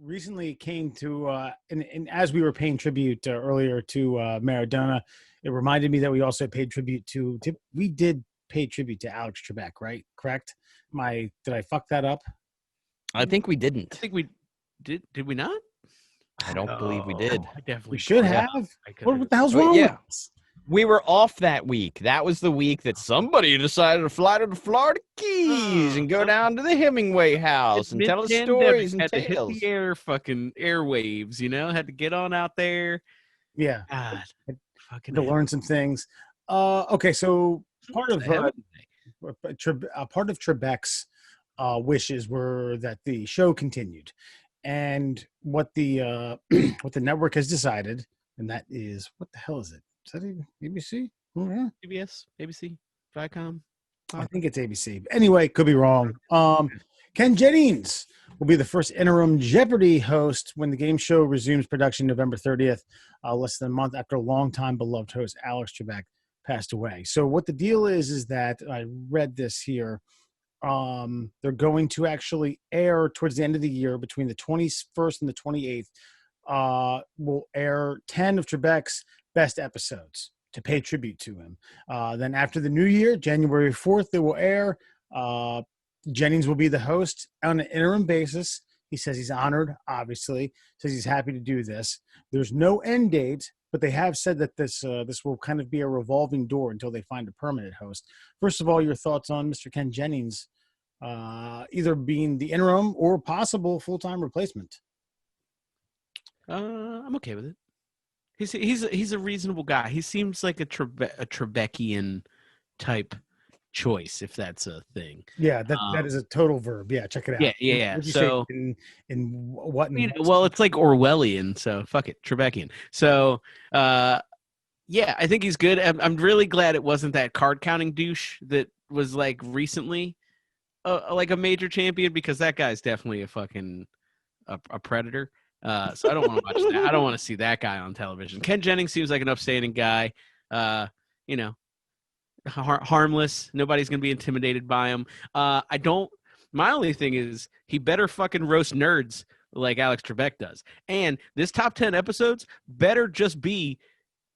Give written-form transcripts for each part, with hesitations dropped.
recently came to, and as we were paying tribute earlier to Maradona, it reminded me that we also paid tribute to we did pay tribute to Alex Trebek, right? Correct? Did I fuck that up? I think we I didn't. think we did. Did we not? I don't believe we did. I definitely We should fucked have. up. What the hell's Oh, wrong yeah. with us? We were off that week. That was the week that somebody decided to fly to the Florida Keys and go down to the Hemingway house and tell us stories and had to hit tales. the airwaves, had to get on out there. Yeah. God, fucking To learn some things. Okay, so part of Trebek's wishes were that the show continued, and what the what the network has decided, and that is, what the hell is it? Is that even ABC? Oh, yeah. CBS, ABC, Viacom. I think it's ABC. Anyway, could be wrong. Ken Jennings will be the first interim Jeopardy host when the game show resumes production November 30th, less than a month after longtime beloved host Alex Trebek passed away. So what the deal is that I read this here. They're going to actually air towards the end of the year, between the 21st and the 28th. Will air 10 of Trebek's best episodes to pay tribute to him. Then after the new year, January 4th, they will air. Jennings will be the host on an interim basis. He says he's honored, obviously. Says he's happy to do this. There's no end date, but they have said that this will kind of be a revolving door until they find a permanent host. First of all, your thoughts on Mr. Ken Jennings either being the interim or possible full-time replacement? I'm okay with it. He's a reasonable guy. He seems like a Trebekian type choice, if that's a thing. Yeah, that is a total verb. Yeah, check it out. Yeah. What'd you So say in what? well, it's like Orwellian. So fuck it, Trebekian. So yeah, I think he's good. I'm really glad it wasn't that card counting douche that was like recently like a major champion, because that guy's definitely a fucking a predator. So I don't want to watch that. I don't want to see that guy on television. Ken Jennings seems like an upstanding guy. Harmless. Nobody's gonna be intimidated by him. My only thing is he better fucking roast nerds like Alex Trebek does. And this top 10 episodes better just be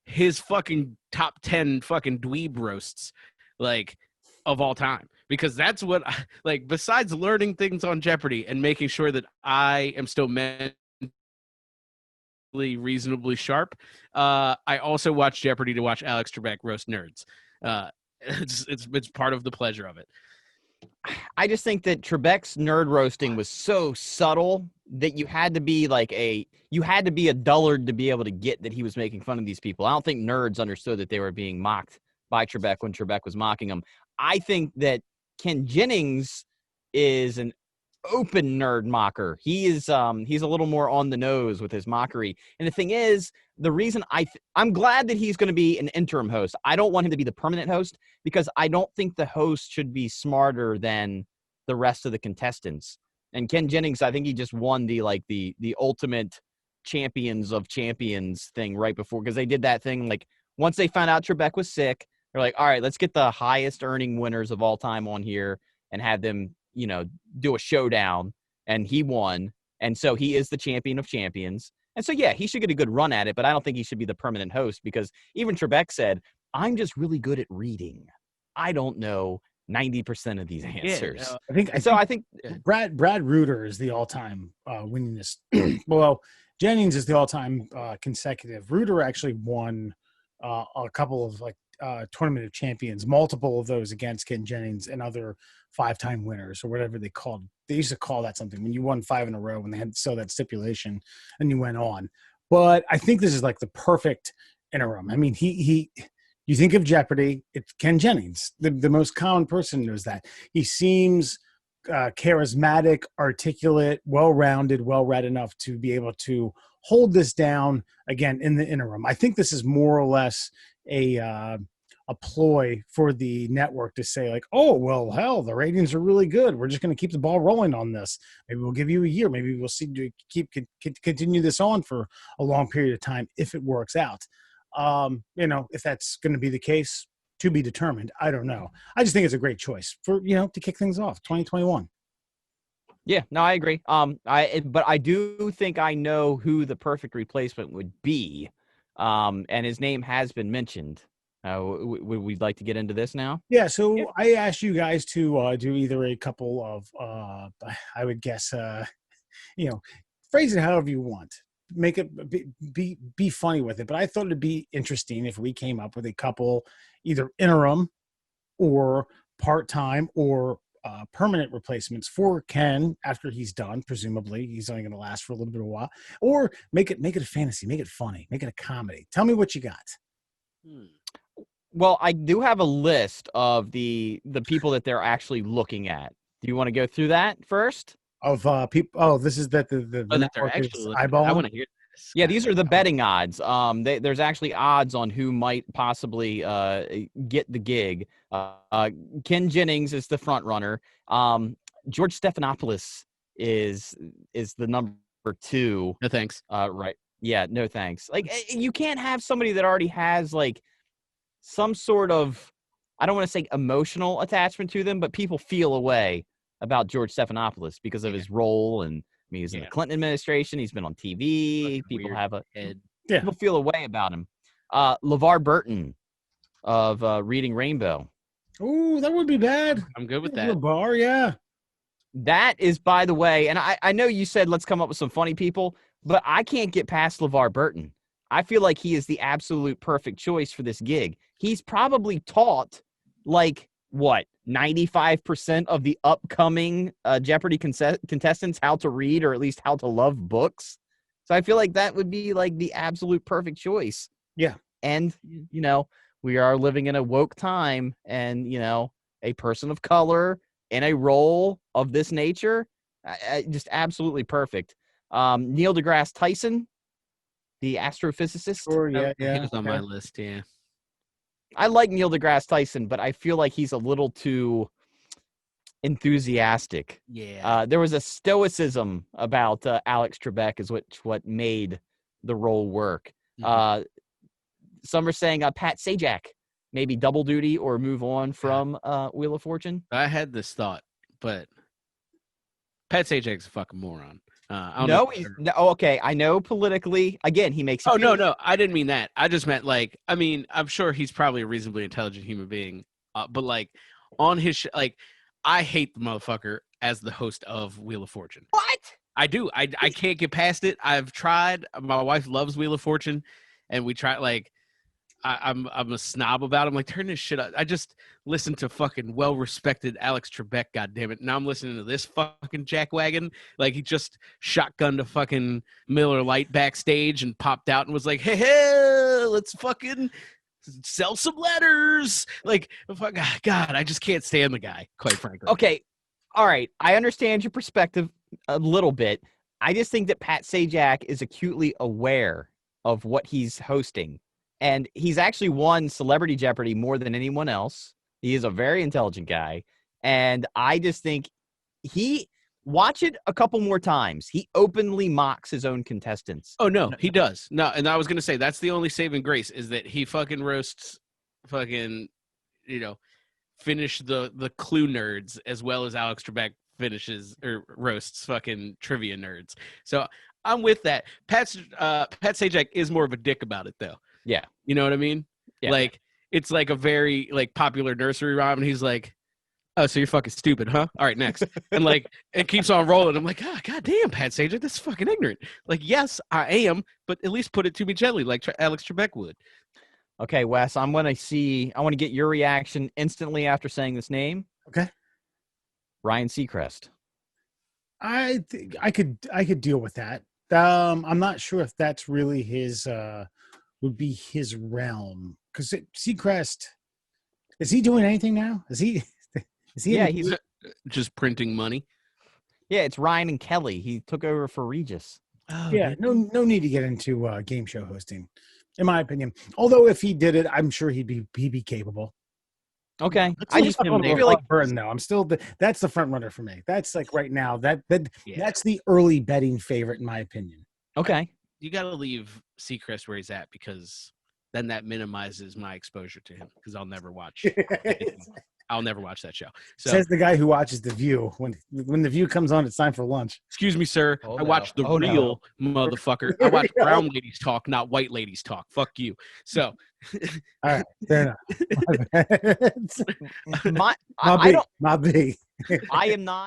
his fucking top 10 fucking dweeb roasts, like, of all time. Because that's what, besides learning things on Jeopardy and making sure that I am still mentally reasonably sharp, I also watch Jeopardy to watch Alex Trebek roast nerds. It's part of the pleasure of it. I just think that Trebek's nerd roasting was so subtle that you had to be a dullard to be able to get that he was making fun of these people. I don't think nerds understood that they were being mocked by Trebek when Trebek was mocking them. I think that Ken Jennings is an open nerd mocker. He's a little more on the nose with his mockery. And the thing is, the reason I'm glad that he's going to be an interim host. I don't want him to be the permanent host, because I don't think the host should be smarter than the rest of the contestants. And Ken Jennings, I think he just won the ultimate champions of champions thing right before, because they did that thing once they found out Trebek was sick, they're like, all right, let's get the highest earning winners of all time on here and have them, do a showdown. And he won. And so he is the champion of champions. And so, yeah, he should get a good run at it, but I don't think he should be the permanent host, because even Trebek said, I'm just really good at reading. I don't know 90% of these answers. I think Brad Reuter is the all-time winningest. Well, Jennings is the all-time consecutive. Reuter actually won a couple of tournament of champions, multiple of those against Ken Jennings and other 5-time winners, or whatever they called. They used to call that something when you won 5 in a row, when they had that stipulation and you went on. But I think this is the perfect interim. I mean, you think of Jeopardy, it's Ken Jennings. The most common person knows that. He seems charismatic, articulate, well-rounded, well-read enough to be able to hold this down again in the interim. I think this is more or less a ploy for the network to say oh, well, hell, the ratings are really good. We're just going to keep the ball rolling on this. Maybe we'll give you a year. Maybe we'll see to continue this on for a long period of time if it works out. If that's going to be the case, to be determined. I don't know. I just think it's a great choice for, to kick things off 2021. Yeah, no, I agree. But I do think I know who the perfect replacement would be, and his name has been mentioned. Would we like to get into this now? Yeah, so I asked you guys to do either a couple of, I would guess, phrase it however you want. Make it be funny with it. But I thought it'd be interesting if we came up with a couple, either interim or part time or permanent replacements for Ken after he's done. Presumably, he's only going to last for a little bit of a while. Or make it a fantasy, make it funny, make it a comedy. Tell me what you got. Well, I do have a list of the people that they're actually looking at. Do you want to go through that first? Of people. Oh, this is that the That they're network is actually looking at. I eyeballing. want to hear this. Yeah, these are the betting odds. There's actually odds on who might possibly get the gig. Ken Jennings is the front runner. George Stephanopoulos is the number 2. No thanks. Right. Yeah, no thanks. Like, you can't have somebody that already has like some sort of, I don't want to say emotional attachment to them, but people feel a way about George Stephanopoulos because of his role. And I mean, he's in the Clinton administration. He's been on TV. People have people feel a way about him. LeVar Burton of Reading Rainbow. Ooh, that would be bad. I'm good with that. LeVar, yeah. That is, by the way, and I know you said let's come up with some funny people, but I can't get past LeVar Burton. I feel like he is the absolute perfect choice for this gig. He's probably taught, like, what, 95% of the upcoming Jeopardy contestants how to read or at least how to love books. So I feel like that would be, like, the absolute perfect choice. Yeah. And, we are living in a woke time, and, a person of color in a role of this nature, just absolutely perfect. Neil deGrasse Tyson, the astrophysicist. Sure, yeah. He was on my list, yeah. I like Neil deGrasse Tyson, but I feel like he's a little too enthusiastic. Yeah. There was a stoicism about Alex Trebek is what made the role work. Mm-hmm. Some are saying Pat Sajak, maybe double duty or move on from Wheel of Fortune. I had this thought, but Pat Sajak's a fucking moron. Okay. I know politically, again, he makes. No, I didn't mean that. I just meant I'm sure he's probably a reasonably intelligent human being, but like on his I hate the motherfucker as the host of Wheel of Fortune. What? I do. I can't get past it. I've tried. My wife loves Wheel of Fortune, and we try I'm a snob about him. Like, turn this shit up. I just listened to fucking well-respected Alex Trebek, goddammit. Now I'm listening to this fucking jackwagon. Like, he just shotgunned a fucking Miller Lite backstage and popped out and was like, hey, let's fucking sell some letters. Like, God, I just can't stand the guy, quite frankly. Okay. All right. I understand your perspective a little bit. I just think that Pat Sajak is acutely aware of what he's hosting. And he's actually won Celebrity Jeopardy more than anyone else. He is a very intelligent guy. And I just think watch it a couple more times. He openly mocks his own contestants. Oh, no, he does. No, and I was going to say, that's the only saving grace is that he fucking roasts fucking, finish the Clue nerds as well as Alex Trebek finishes or roasts fucking trivia nerds. So I'm with that. Pat Sajak is more of a dick about it, though. Yeah. You know what I mean? Yeah. Like, it's like a very popular nursery rhyme, and he's like, oh, so you're fucking stupid, huh? All right, next. And it keeps on rolling. I'm like, oh, God damn, Pat Sajak, this is fucking ignorant. Like, yes, I am, but at least put it to me gently like Alex Trebek would. Okay, Wes, I want to get your reaction instantly after saying this name. Okay. Ryan Seacrest. I think I could deal with that. I'm not sure if that's really his would be his realm, because Seacrest, is he doing anything now? Is he? Yeah, he's just printing money. Yeah, it's Ryan and Kelly. He took over for Regis. Oh, yeah, no need to get into game show hosting, in my opinion. Although if he did it, I'm sure he'd be capable. Okay, I just feel like Burton though. I'm still that's the front runner for me. That's like right now that's the early betting favorite in my opinion. Okay, you got to leave Seacrest where he's at, because then that minimizes my exposure to him, because I'll never watch. I'll never watch that show. So Says the guy who watches The View. When The View comes on, it's time for lunch. excuse me, sir. Oh, I watch the no. real motherfucker. I watch brown ladies talk, not white ladies talk. Fuck you. So All right, fair enough. My, Not I big. don't. Not big. I am not.